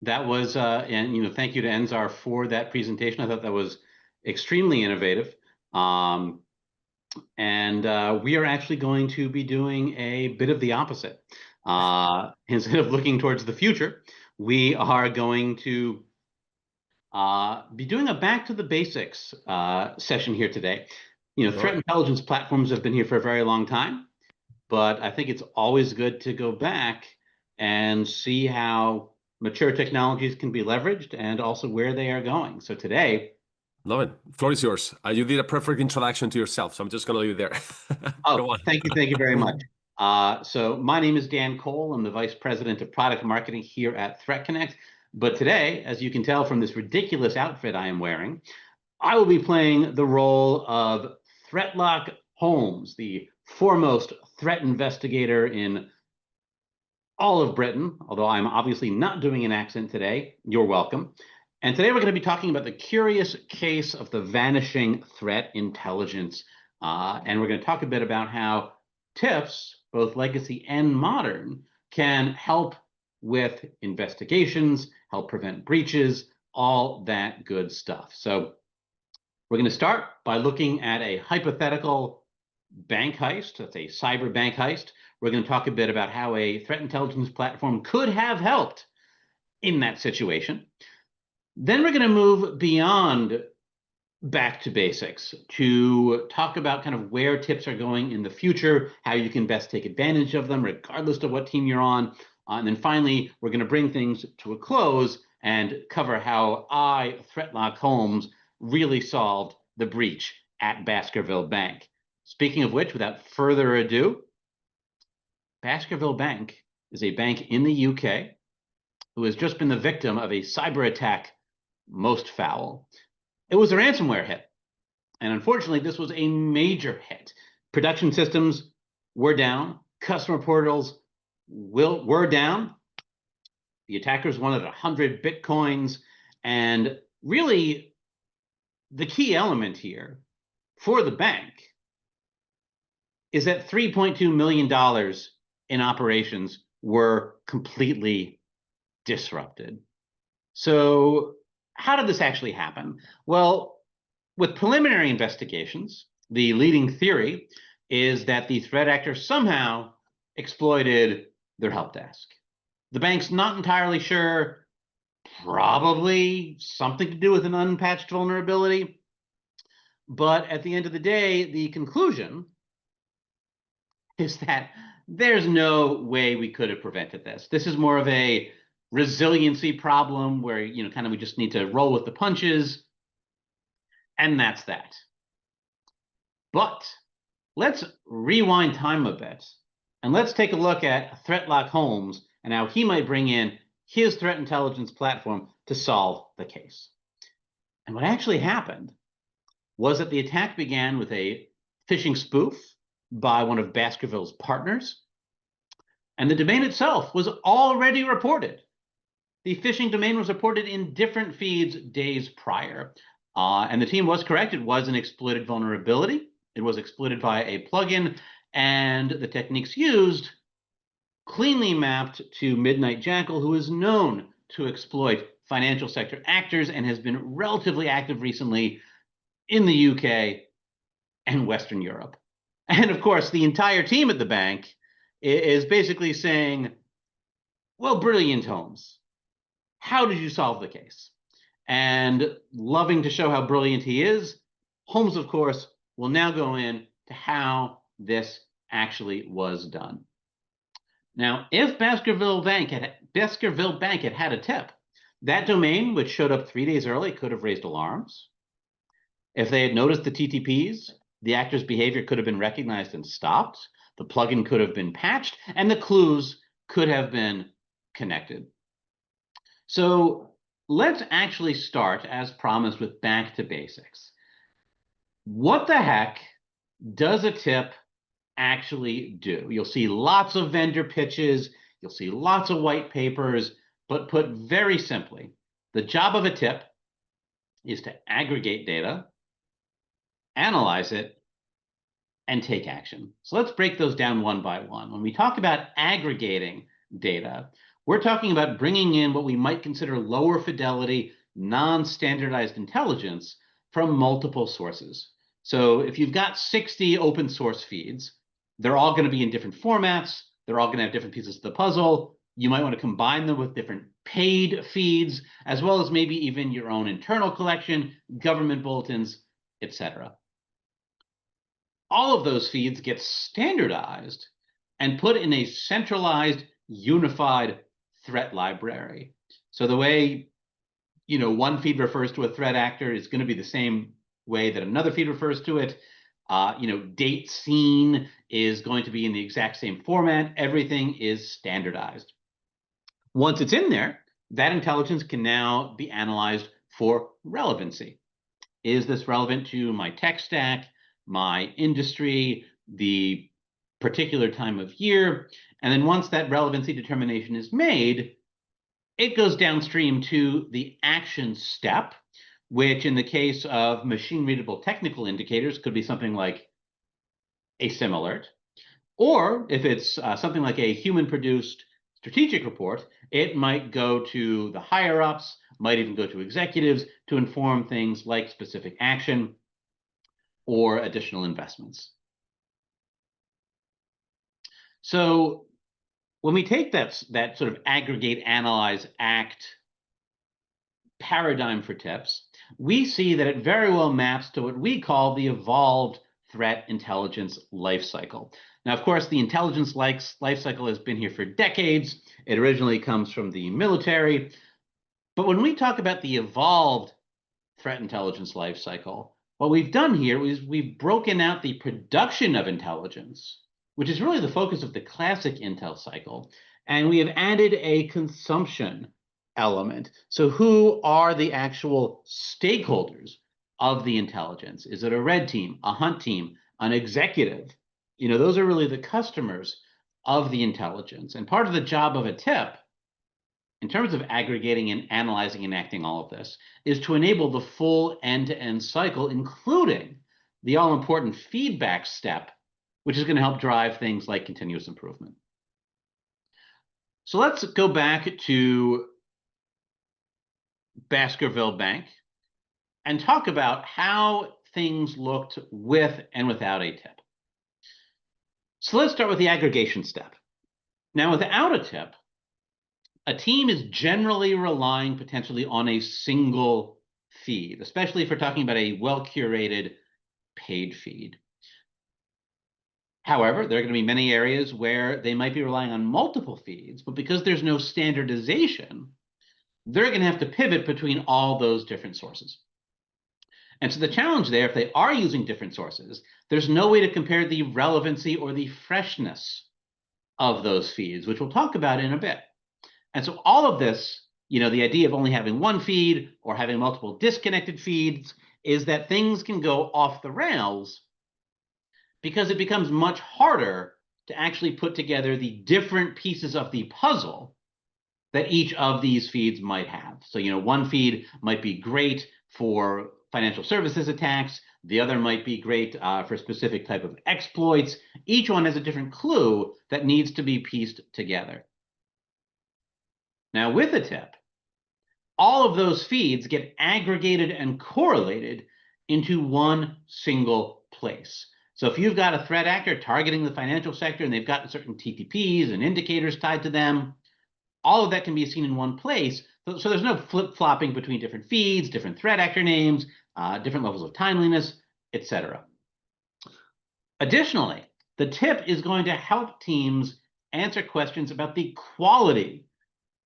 That was, and thank you to Enzar for that presentation. I thought that was extremely innovative. Um, and we are actually going to be doing a bit of the opposite. Instead of looking towards the future, we are going to be doing a back to the basics session here today. Threat Sure. intelligence platforms have been here for a very long time, but I think it's always good to go back and see how mature technologies can be leveraged and also where they are going. So today, Love it. Floor is yours. You did a perfect introduction to yourself, so I'm just going to leave it there. oh, Go on. thank you very much. So my name is Dan Cole. I'm the Vice President of Product Marketing here at ThreatConnect. But today, as you can tell from this ridiculous outfit I am wearing, I will be playing the role of Threatlock Holmes, the foremost threat investigator in all of Britain, although I'm obviously not doing an accent today. You're welcome. And today we're going to be talking about the curious case of the vanishing threat intelligence. And we're going to talk a bit about how TIFs, both legacy and modern, can help with investigations, help prevent breaches, all that good stuff. So we're going to start by looking at a hypothetical bank heist. That's a cyber bank heist. We're going to talk a bit about how a threat intelligence platform could have helped in that situation. Then we're going to move beyond back to basics to talk about kind of where tips are going in the future, how you can best take advantage of them, regardless of what team you're on. And then finally, we're going to bring things to a close and cover how ThreatLock Holmes, really solved the breach at Baskerville Bank. Speaking of which, without further ado, Baskerville Bank is a bank in the UK who has just been the victim of a cyber attack most foul. It was a ransomware hit. And unfortunately, this was a major hit. Production systems were down, customer portals were down. The attackers wanted 100 Bitcoins. And really, the key element here for the bank is that $3.2 million in operations were completely disrupted. So how did this actually happen? Well, with preliminary investigations, the leading theory is that the threat actor somehow exploited their help desk. The bank's not entirely sure, probably something to do with an unpatched vulnerability. But at the end of the day, the conclusion is that there's no way we could have prevented this. This is more of a resiliency problem where, kind of we just need to roll with the punches. And that's that. But let's rewind time a bit and let's take a look at ThreatLock Holmes and how he might bring in his threat intelligence platform to solve the case. And what actually happened was that the attack began with a phishing spoof by one of Baskerville's partners, and the domain itself was already reported. The phishing domain was reported in different feeds days prior. And the team was correct. It was an exploited vulnerability. It was exploited by a plugin, and the techniques used cleanly mapped to Midnight Jackal, who is known to exploit financial sector actors and has been relatively active recently in the UK and Western Europe. And of course, the entire team at the bank is basically saying, well, brilliant, Holmes. How did you solve the case? And loving to show how brilliant he is, Holmes, of course, will now go in to how this actually was done. Now, if Baskerville Bank had had a tip, that domain, which showed up 3 days early, could have raised alarms. If they had noticed the TTPs, the actor's behavior could have been recognized and stopped. The plugin could have been patched, and the clues could have been connected. So let's actually start, as promised, with back to basics. What the heck does a tip actually do? You'll see lots of vendor pitches, you'll see lots of white papers, but put very simply, the job of a tip is to aggregate data, analyze it, and take action. So let's break those down one by one. When we talk about aggregating data, We're talking about bringing in what we might consider lower fidelity, non-standardized intelligence from multiple sources. So if you've got 60 open source feeds, they're all going to be in different formats. They're all going to have different pieces of the puzzle. You might want to combine them with different paid feeds, as well as maybe even your own internal collection, government bulletins, etc. All of those feeds get standardized and put in a centralized, unified threat library. So the way, one feed refers to a threat actor is going to be the same way that another feed refers to it. Date scene is going to be in the exact same format. Everything is standardized. Once it's in there, that intelligence can now be analyzed for relevancy. Is this relevant to my tech stack, my industry, the particular time of year? And then once that relevancy determination is made, it goes downstream to the action step, which in the case of machine readable technical indicators could be something like a SIM alert. Or if it's something like a human produced strategic report, it might go to the higher ups, might even go to executives to inform things like specific action or additional investments. So when we take that sort of aggregate, analyze, act paradigm for TIPS, we see that it very well maps to what we call the evolved threat intelligence lifecycle. Now, of course, the intelligence lifecycle has been here for decades. It originally comes from the military. But when we talk about the evolved threat intelligence lifecycle, what we've done here is we've broken out the production of intelligence, which is really the focus of the classic Intel cycle, and we have added a consumption element. So who are the actual stakeholders of the intelligence? Is it a red team, a hunt team, an executive? Those are really the customers of the intelligence. And part of the job of a TIP, in terms of aggregating and analyzing and acting all of this, is to enable the full end-to-end cycle, including the all-important feedback step, which is going to help drive things like continuous improvement. So let's go back to Baskerville Bank and talk about how things looked with and without a TIP. So let's start with the aggregation step. Now, without a TIP, a team is generally relying potentially on a single feed, especially if we're talking about a well-curated paid feed. However, there are going to be many areas where they might be relying on multiple feeds, but because there's no standardization, they're going to have to pivot between all those different sources. And so the challenge there, if they are using different sources, there's no way to compare the relevancy or the freshness of those feeds, which we'll talk about in a bit. And so all of this, the idea of only having one feed or having multiple disconnected feeds is that things can go off the rails because it becomes much harder to actually put together the different pieces of the puzzle that each of these feeds might have. So, one feed might be great for financial services attacks. The other might be great for a specific type of exploits. Each one has a different clue that needs to be pieced together. Now, with a TIP, all of those feeds get aggregated and correlated into one single place. So if you've got a threat actor targeting the financial sector and they've got certain TTPs and indicators tied to them, all of that can be seen in one place. So there's no flip-flopping between different feeds, different threat actor names, different levels of timeliness, etc. Additionally, the TIP is going to help teams answer questions about the quality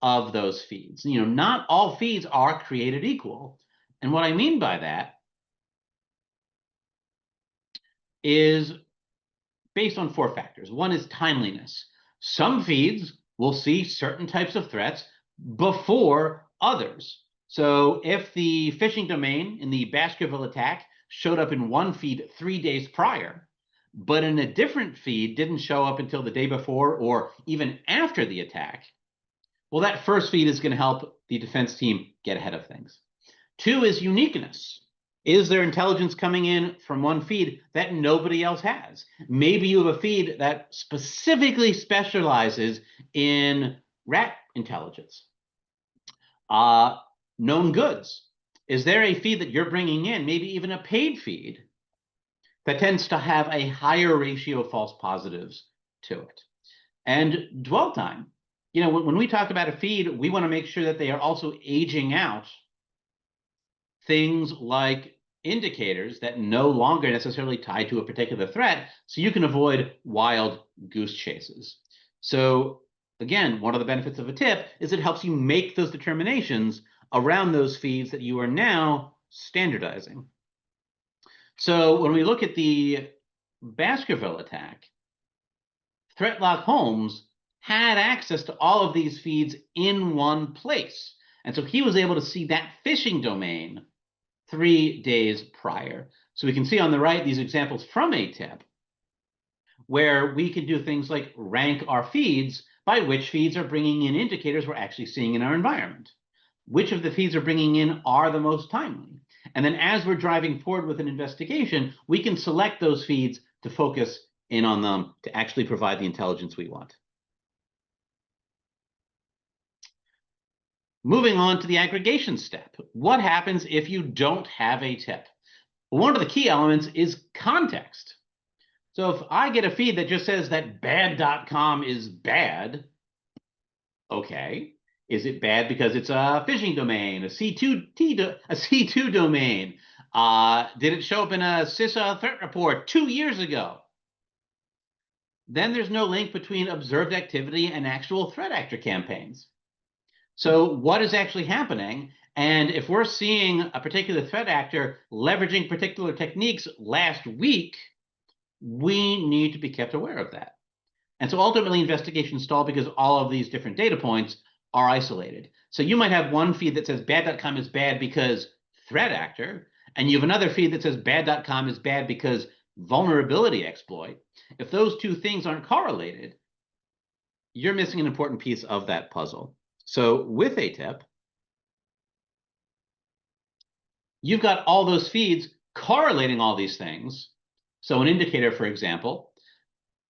of those feeds. Not all feeds are created equal. And what I mean by that is based on 4 factors. One is timeliness. Some feeds will see certain types of threats before others. So if the phishing domain in the Baskerville attack showed up in one feed 3 days prior, but in a different feed didn't show up until the day before or even after the attack, well, that first feed is going to help the defense team get ahead of things. 2 is uniqueness. Is there intelligence coming in from one feed that nobody else has? Maybe you have a feed that specifically specializes in rat intelligence. Known goods. Is there a feed that you're bringing in, maybe even a paid feed, that tends to have a higher ratio of false positives to it? And dwell time. When we talk about a feed, we want to make sure that they are also aging out things like indicators that no longer necessarily tie to a particular threat, so you can avoid wild goose chases. So again, one of the benefits of a tip is it helps you make those determinations around those feeds that you are now standardizing. So when we look at the Baskerville attack, ThreatLock Holmes had access to all of these feeds in one place. And so he was able to see that phishing domain 3 days prior. So we can see on the right these examples from a tip where we can do things like rank our feeds by which feeds are bringing in indicators we're actually seeing in our environment. Which of the feeds are bringing in are the most timely? And then as we're driving forward with an investigation, we can select those feeds to focus in on them to actually provide the intelligence we want. Moving on to the aggregation step. What happens if you don't have a tip? One of the key elements is context. So if I get a feed that just says that bad.com is bad, okay. Is it bad because it's a phishing domain, a C2 domain? Did it show up in a CISA threat report 2 years ago? Then there's no link between observed activity and actual threat actor campaigns. So what is actually happening? And if we're seeing a particular threat actor leveraging particular techniques last week, we need to be kept aware of that. And so ultimately investigations stall because all of these different data points are isolated. So you might have one feed that says bad.com is bad because threat actor, and you have another feed that says bad.com is bad because vulnerability exploit. If those two things aren't correlated, you're missing an important piece of that puzzle. So with a tip, you've got all those feeds correlating all these things. So an indicator, for example,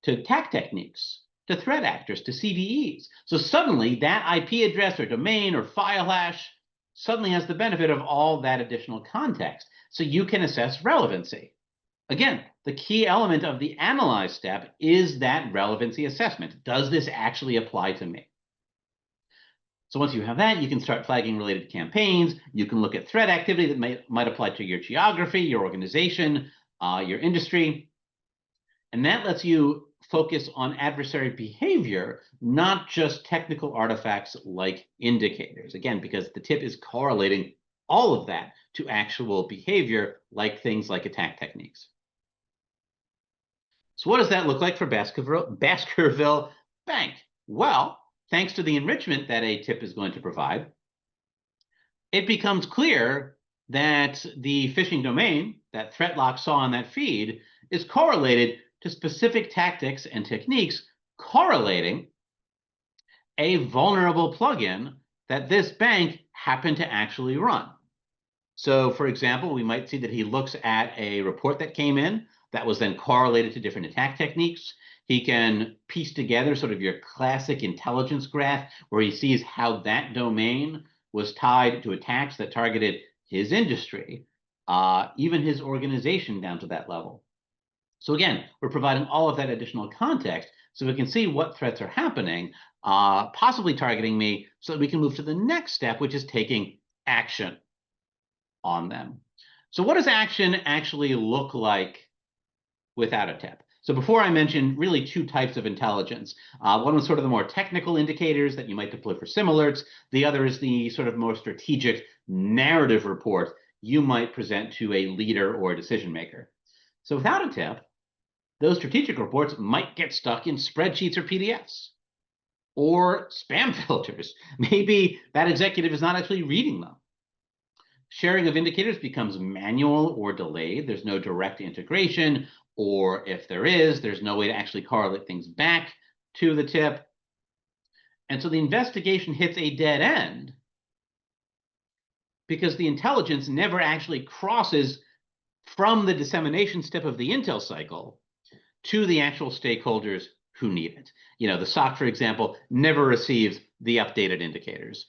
to attack techniques, to threat actors, to CVEs. So suddenly that IP address or domain or file hash suddenly has the benefit of all that additional context. So you can assess relevancy. Again, the key element of the analyze step is that relevancy assessment. Does this actually apply to me? So once you have that, you can start flagging related campaigns. You can look at threat activity that might apply to your geography, your organization, your industry. And that lets you focus on adversary behavior, not just technical artifacts like indicators. Again, because the tip is correlating all of that to actual behavior, like things like attack techniques. So what does that look like for Baskerville Bank? Well, thanks to the enrichment that a tip is going to provide, it becomes clear that the phishing domain that ThreatLock saw on that feed is correlated to specific tactics and techniques correlating a vulnerable plugin that this bank happened to actually run. So for example, we might see that he looks at a report that came in that was then correlated to different attack techniques. He can piece together sort of your classic intelligence graph where he sees how that domain was tied to attacks that targeted his industry, even his organization down to that level. So again, we're providing all of that additional context so we can see what threats are happening, possibly targeting me, so that we can move to the next step, which is taking action on them. So what does action actually look like without a tip? So before I mentioned really two types of intelligence. One was sort of the more technical indicators that you might deploy for SIM alerts. The other is the sort of more strategic narrative report you might present to a leader or a decision maker. So without a tip, those strategic reports might get stuck in spreadsheets or PDFs or spam filters. Maybe that executive is not actually reading them. Sharing of indicators becomes manual or delayed. There's no direct integration, or if there is, there's no way to actually correlate things back to the tip. And so the investigation hits a dead end because the intelligence never actually crosses from the dissemination step of the intel cycle to the actual stakeholders who need it. The SOC, for example, never receives the updated indicators.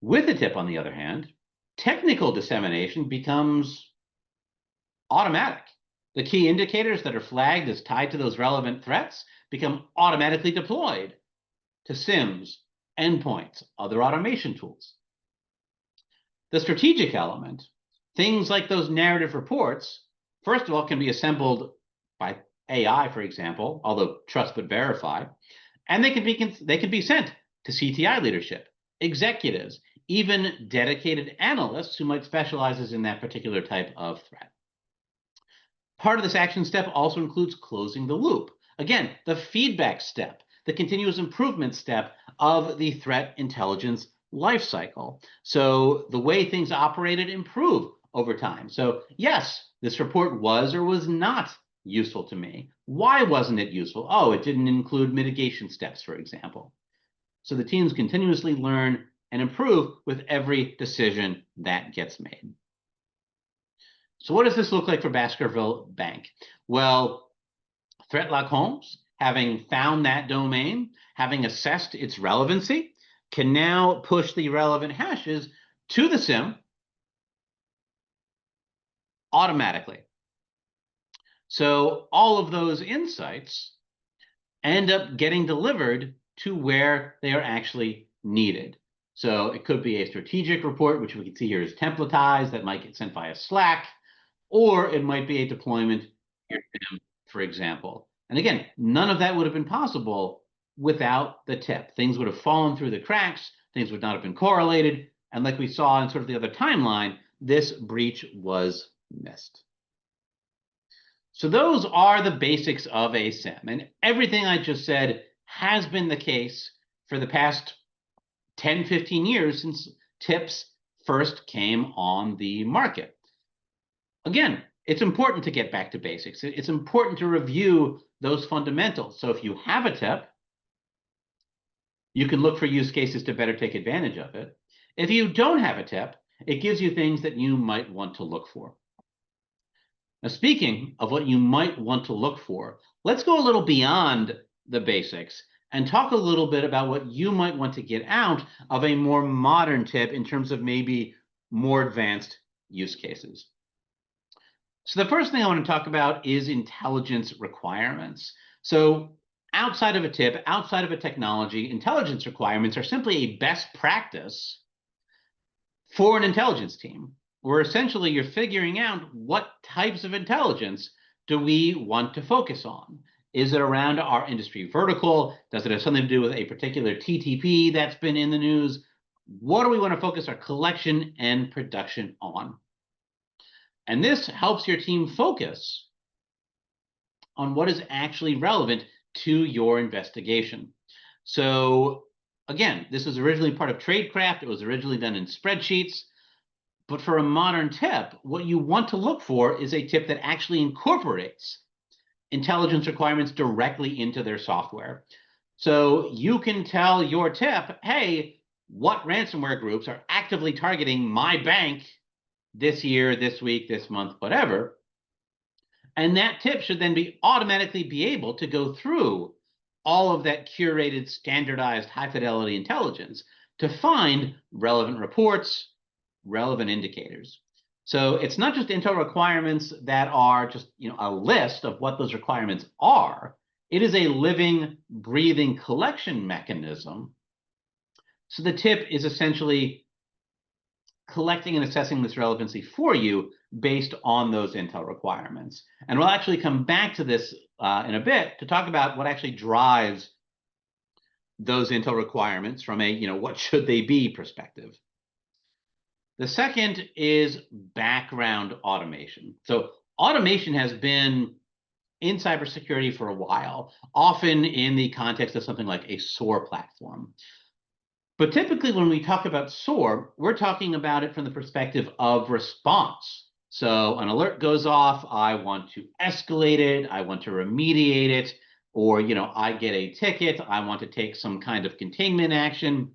With a tip, on the other hand, technical dissemination becomes automatic. The key indicators that are flagged as tied to those relevant threats become automatically deployed to SIMs, endpoints, other automation tools. The strategic element, things like those narrative reports, first of all, can be assembled by AI, for example, although trust but verify, and they can be sent to CTI leadership, executives, even dedicated analysts who might specialize in that particular type of threat. Part of this action step also includes closing the loop. Again, the feedback step, the continuous improvement step of the threat intelligence lifecycle. So the way things operated improve over time. So yes, this report was or was not useful to me. Why wasn't it useful? Oh, it didn't include mitigation steps, for example. So the teams continuously learn and improve with every decision that gets made. So what does this look like for Baskerville Bank? Well, ThreatLock Holmes, having found that domain, having assessed its relevancy, can now push the relevant hashes to the SIM automatically. So all of those insights end up getting delivered to where they are actually needed. So it could be a strategic report, which we can see here is templatized, that might get sent via Slack, or it might be a deployment, for example. And again, none of that would have been possible without the tip. Things would have fallen through the cracks, things would not have been correlated, and like we saw in sort of the other timeline, this breach was missed. So those are the basics of a SIM, and everything I just said has been the case for the past 10, 15 years since tips first came on the market. Again, it's important to get back to basics. It's important to review those fundamentals. So if you have a tip, you can look for use cases to better take advantage of it. If you don't have a tip, it gives you things that you might want to look for. Now, speaking of what you might want to look for, let's go a little beyond the basics and talk a little bit about what you might want to get out of a more modern tip in terms of maybe more advanced use cases. So the first thing I want to talk about is intelligence requirements. So outside of a tip, outside of a technology, intelligence requirements are simply a best practice for an intelligence team, where essentially you're figuring out what types of intelligence do we want to focus on. Is it around our industry vertical? Does it have something to do with a particular TTP that's been in the news? What do we want to focus our collection and production on? And this helps your team focus on what is actually relevant to your investigation. So again, this was originally part of tradecraft. It was originally done in spreadsheets. But for a modern tip, what you want to look for is a tip that actually incorporates intelligence requirements directly into their software. So you can tell your tip, hey, what ransomware groups are actively targeting my bank this year, this week, this month, whatever. And that tip should then automatically be able to go through all of that curated, standardized, high-fidelity intelligence to find relevant reports, relevant indicators. So it's not just intel requirements that are just a list of what those requirements are. It is a living, breathing collection mechanism. So the tip is essentially collecting and assessing this relevancy for you based on those intel requirements. And we'll actually come back to this in a bit to talk about what actually drives those intel requirements from a what should they be perspective. The second is background automation. So automation has been in cybersecurity for a while, often in the context of something like a SOAR platform. But typically when we talk about SOAR, we're talking about it from the perspective of response. So an alert goes off, I want to escalate it, I want to remediate it, or I get a ticket, I want to take some kind of containment action.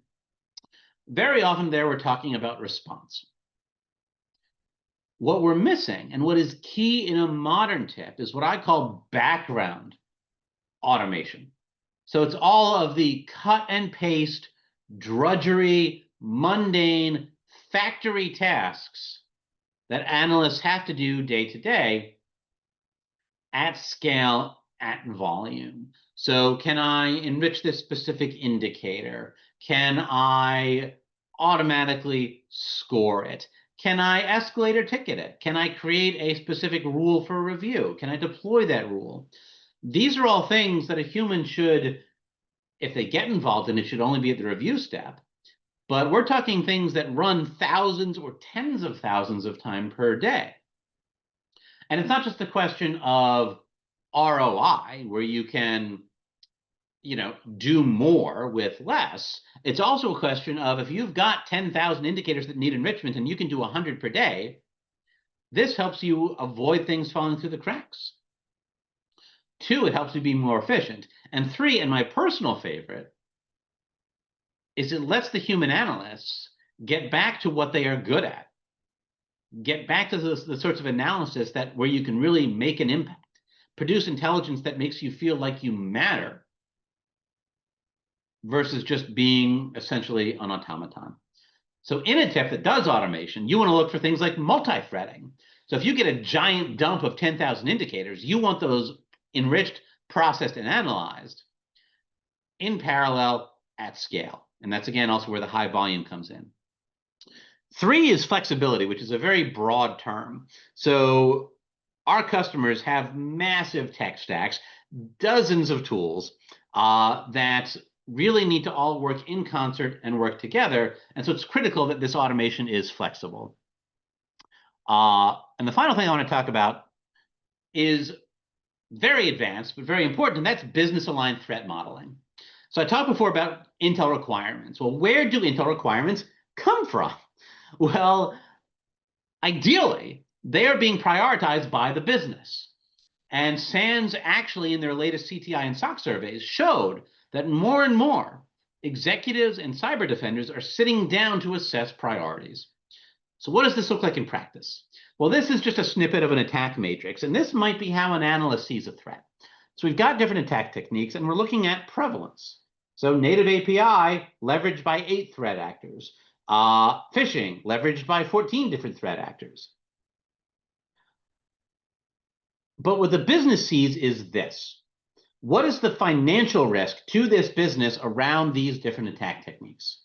Very often there we're talking about response. What we're missing and what is key in a modern tip is what I call background automation. So it's all of the cut and paste, drudgery, mundane, factory tasks that analysts have to do day to day at scale, at volume. So can I enrich this specific indicator? Can I automatically score it? Can I escalate or ticket it? Can I create a specific rule for review? Can I deploy that rule? These are all things that a human should, if they get involved in it, should only be at the review step. But we're talking things that run thousands or tens of thousands of times per day. And it's not just a question of ROI, where you can, do more with less. It's also a question of, if you've got 10,000 indicators that need enrichment and you can do 100 per day, this helps you avoid things falling through the cracks. 2, it helps you be more efficient. And 3, and my personal favorite, is it lets the human analysts get back to what they are good at. Get back to the sorts of analysis where you can really make an impact, produce intelligence that makes you feel like you matter, versus just being essentially an automaton. So in a tip that does automation, you want to look for things like multi-threading. So if you get a giant dump of 10,000 indicators, you want those enriched, processed, and analyzed in parallel at scale. And that's, again, also where the high volume comes in. 3 is flexibility, which is a very broad term. So our customers have massive tech stacks, dozens of tools that really need to all work in concert and work together. And so it's critical that this automation is flexible. And the final thing I want to talk about is very advanced, but very important, and that's business-aligned threat modeling. So I talked before about Intel requirements. Well, where do Intel requirements come from? Well, ideally, they are being prioritized by the business. And SANS actually, in their latest CTI and SOC surveys, showed that more and more executives and cyber defenders are sitting down to assess priorities. So what does this look like in practice? Well, this is just a snippet of an attack matrix, and this might be how an analyst sees a threat. So we've got different attack techniques, and we're looking at prevalence. So native API leveraged by 8 threat actors. Phishing leveraged by 14 different threat actors. But what the business sees is this. What is the financial risk to this business around these different attack techniques?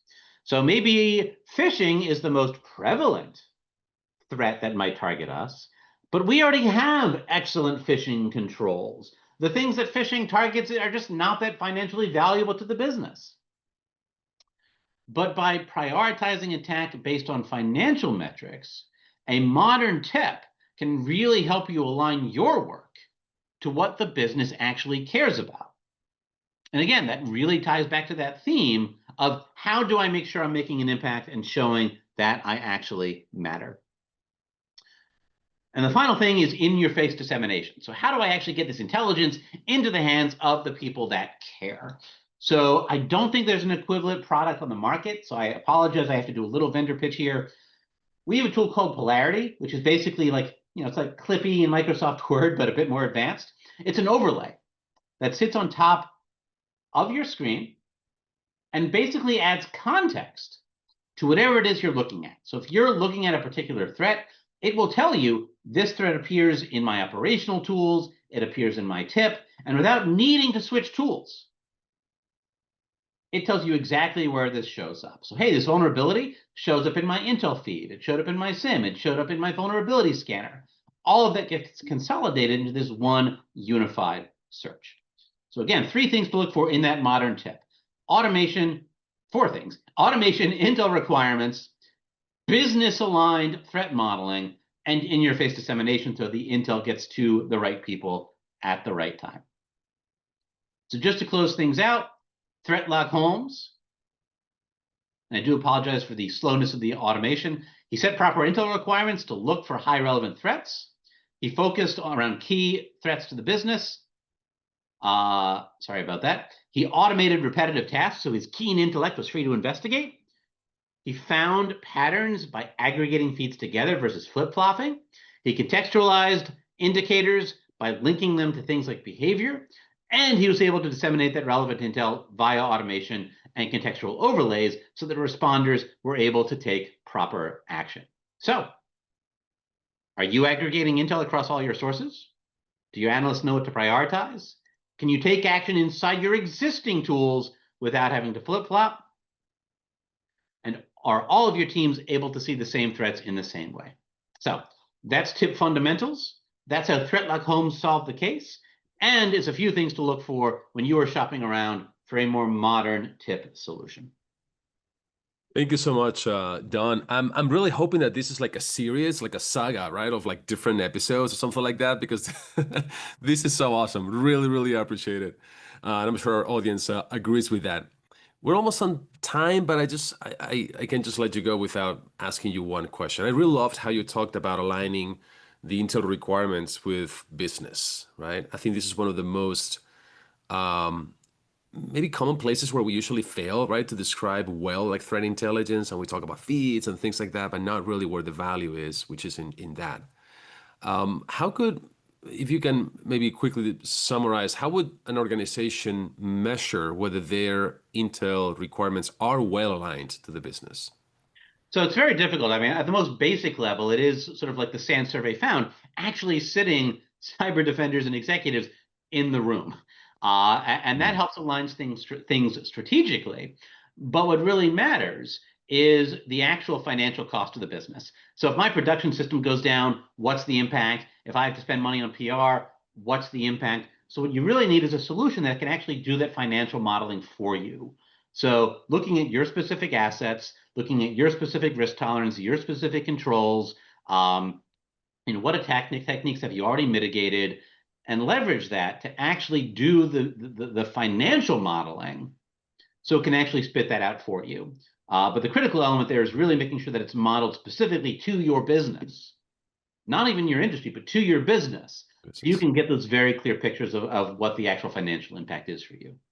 So maybe phishing is the most prevalent threat that might target us, but we already have excellent phishing controls. The things that phishing targets are just not that financially valuable to the business. But by prioritizing attack based on financial metrics, a modern tip can really help you align your work to what the business actually cares about. And again, that really ties back to that theme of, how do I make sure I'm making an impact and showing that I actually matter? And the final thing is in-your-face dissemination. So how do I actually get this intelligence into the hands of the people that care? So I don't think there's an equivalent product on the market. So I apologize, I have to do a little vendor pitch here. We have a tool called Polarity, which is basically like, it's like Clippy in Microsoft Word, but a bit more advanced. It's an overlay that sits on top of your screen and basically adds context to whatever it is you're looking at. So if you're looking at a particular threat, it will tell you this threat appears in my operational tools, it appears in my tip, and without needing to switch tools, it tells you exactly where this shows up. So, hey, this vulnerability shows up in my Intel feed, it showed up in my SIM, it showed up in my vulnerability scanner. All of that gets consolidated into this one unified search. So again, 3 things to look for in that modern tip. Automation, 4 things. Automation, Intel requirements, business-aligned threat modeling, and in-your-face dissemination so the intel gets to the right people at the right time. So just to close things out, ThreatLock Holmes, and I do apologize for the slowness of the automation. He set proper intel requirements to look for high relevant threats. He focused around key threats to the business. Sorry about that. He automated repetitive tasks, so his keen intellect was free to investigate. He found patterns by aggregating feeds together versus flip-flopping. He contextualized indicators by linking them to things like behavior. And he was able to disseminate that relevant intel via automation and contextual overlays so that responders were able to take proper action. So, are you aggregating intel across all your sources? Do your analysts know what to prioritize? Can you take action inside your existing tools without having to flip-flop? And are all of your teams able to see the same threats in the same way? So that's tip fundamentals. That's how ThreatLock Holmes solved the case. And it's a few things to look for when you are shopping around for a more modern tip solution. Thank you so much, Don. I'm really hoping that this is like a series, like a saga, right, of like different episodes or something like that, because this is so awesome. Really, really appreciate it. And I'm sure our audience agrees with that. We're almost on time, but I can just let you go without asking you one question. I really loved how you talked about aligning the Intel requirements with business, right? I think this is one of the most maybe common places where we usually fail, right, to describe well like threat intelligence, and we talk about feeds and things like that, but not really where the value is, which is in that. How could, if you can maybe quickly summarize, how would an organization measure whether their Intel requirements are well aligned to the business? So it's very difficult. I mean, at the most basic level, it is sort of like the SANS survey found, actually sitting cyber defenders and executives in the room. And that helps align things strategically. But what really matters is the actual financial cost of the business. So if my production system goes down, what's the impact? If I have to spend money on PR, what's the impact? So what you really need is a solution that can actually do that financial modeling for you. So looking at your specific assets, looking at your specific risk tolerance, your specific controls, what attack techniques have you already mitigated, and leverage that to actually do the financial modeling so it can actually spit that out for you. But the critical element there is really making sure that it's modeled specifically to your business, not even your industry, but to your business. So you can get those very clear pictures of what the actual financial impact is for you.